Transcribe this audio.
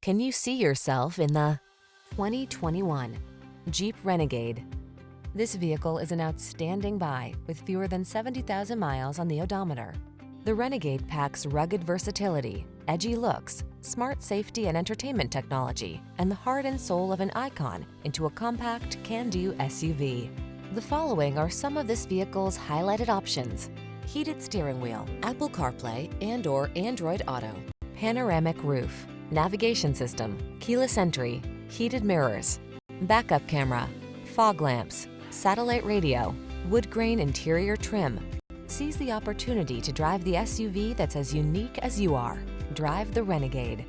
Can you see yourself in the 2021 Jeep Renegade? This vehicle is an outstanding buy with fewer than 70,000 miles on the odometer. The Renegade packs rugged versatility, edgy looks, smart safety and entertainment technology, and the heart and soul of an icon into a compact, can-do SUV. The following are some of this vehicle's highlighted options: heated steering wheel, Apple CarPlay and/or Android Auto, panoramic roof, navigation system, keyless entry, heated mirrors, backup camera, fog lamps, satellite radio, wood grain interior trim. Seize the opportunity to drive the SUV that's as unique as you are. Drive the Renegade.